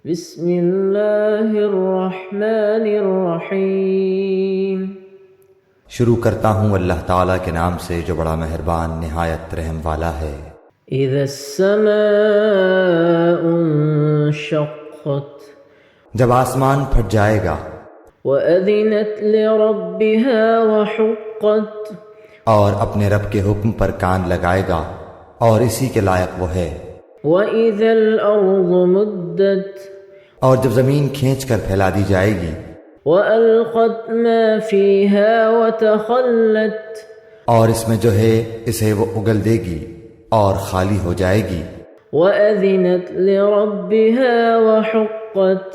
بسم اللہ الرحمن الرحیم۔ شروع کرتا ہوں اللہ تعالیٰ کے نام سے جو بڑا مہربان نہایت رحم والا ہے۔ اذا السماء انشقت، جب آسمان پھٹ جائے گا، وأذنت لربها وحقت، اور اپنے رب کے حکم پر کان لگائے گا اور اسی کے لائق وہ ہے۔ وإذا الأرض مدت، اور جب زمین کھینچ کر پھیلا دی جائے گی، وألقت ما فيها وتخلت، اور اس میں جو ہے اسے وہ اگل دے گی اور خالی ہو جائے گی، وأذنت لربها وحقت،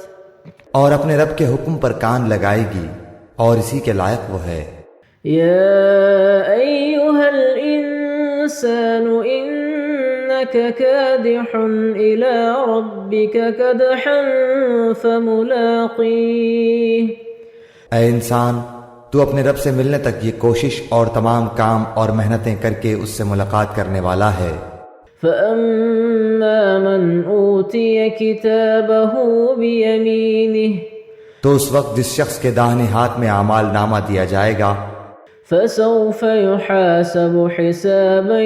اور اپنے رب کے حکم پر کان لگائے گی اور اسی کے لائق وہ ہے۔ يا أيها الإنسان إنك كادح إلى ربك كدحا فملاقيه۔ اے انسان، تو اپنے رب سے ملنے تک یہ کوشش اور تمام کام اور محنتیں کر کے اس سے ملاقات کرنے والا ہے۔ فأما من أوتي كتابه بيمينه، تو اس وقت جس شخص کے داہنے ہاتھ میں اعمال نامہ دیا جائے گا، فسوف يحاسب حسابا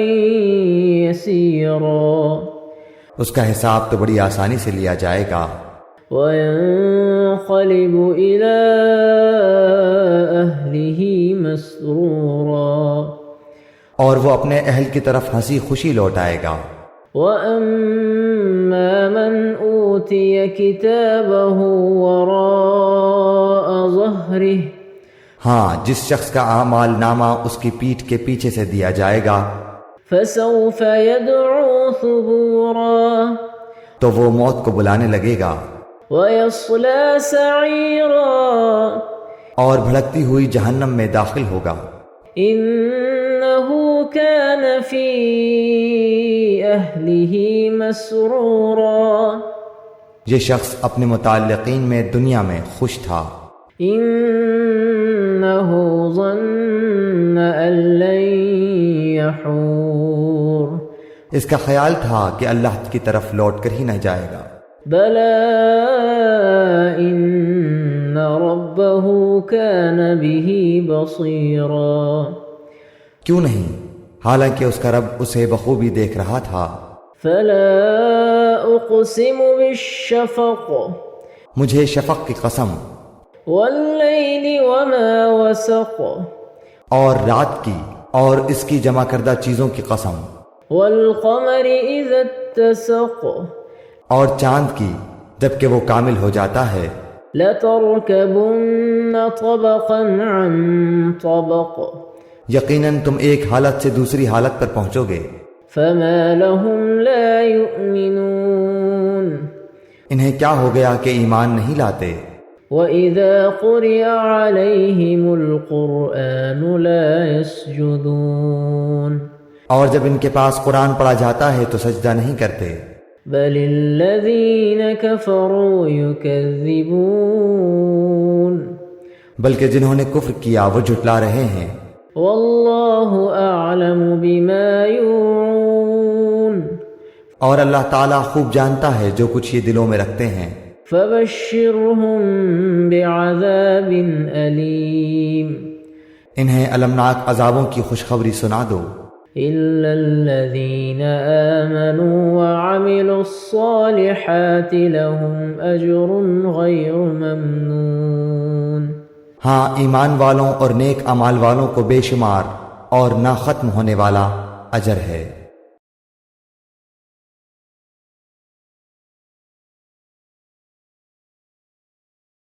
يسيرا، اس کا حساب تو بڑی آسانی سے لیا جائے گا، وينقلب إلى أهله مسرورا، اور وہ اپنے اہل کی طرف ہنسی خوشی لوٹ آئے گا۔ وأما من أوتي كتابه وراء ظهره، ہاں، جس شخص کا اعمال نامہ اس کی پیٹھ کے پیچھے سے دیا جائے گا، فسوف يدعو ثبورا، تو وہ موت کو بلانے لگے گا ويصلى سعيرا، اور بھڑکتی ہوئی جہنم میں داخل ہوگا۔ إنه كان في أهله مسرورا، یہ شخص اپنے متعلقین میں دنیا میں خوش تھا، إنه ظن أن لن يحور، اس کا خیال تھا کہ اللہ کی طرف لوٹ کر ہی نہ جائے گا۔ بلى إن ربه كان به بصيرا، کیوں نہیں، حالانکہ اس کا رب اسے بخوبی دیکھ رہا تھا۔ فلا أقسم بالشفق، مجھے شفق کی قسم، والليل وما وسق، اور رات کی اور اس کی جمع کردہ چیزوں کی قسم، والقمر إذا اتسق، اور چاند کی جب کہ وہ کامل ہو جاتا ہے۔ لتركبن طبقا عن طبق، یقیناً تم ایک حالت سے دوسری حالت پر پہنچو گے۔ فما لهم لا يؤمنون، انہیں کیا ہو گیا کہ ایمان نہیں لاتے؟ وإذا قرئ عليهم القرآن لا يسجدون، اور جب ان کے پاس قرآن پڑھا جاتا ہے تو سجدہ نہیں کرتے، بل الذين كفروا يكذبون، بلکہ جنہوں نے کفر کیا وہ جھٹلا رہے ہیں۔ والله أعلم بما يوعون، اور اللہ تعالیٰ خوب جانتا ہے جو کچھ یہ دلوں میں رکھتے ہیں۔ فبشرهم بعذاب أليم، انہیں المناک عذابوں کی خوشخبری سنا دو، إلا الذين آمنوا وعملوا الصالحات لهم أجر غير ممنون، ہاں، ایمان والوں اور نیک اعمال والوں کو بے شمار اور نہ ختم ہونے والا اجر ہے۔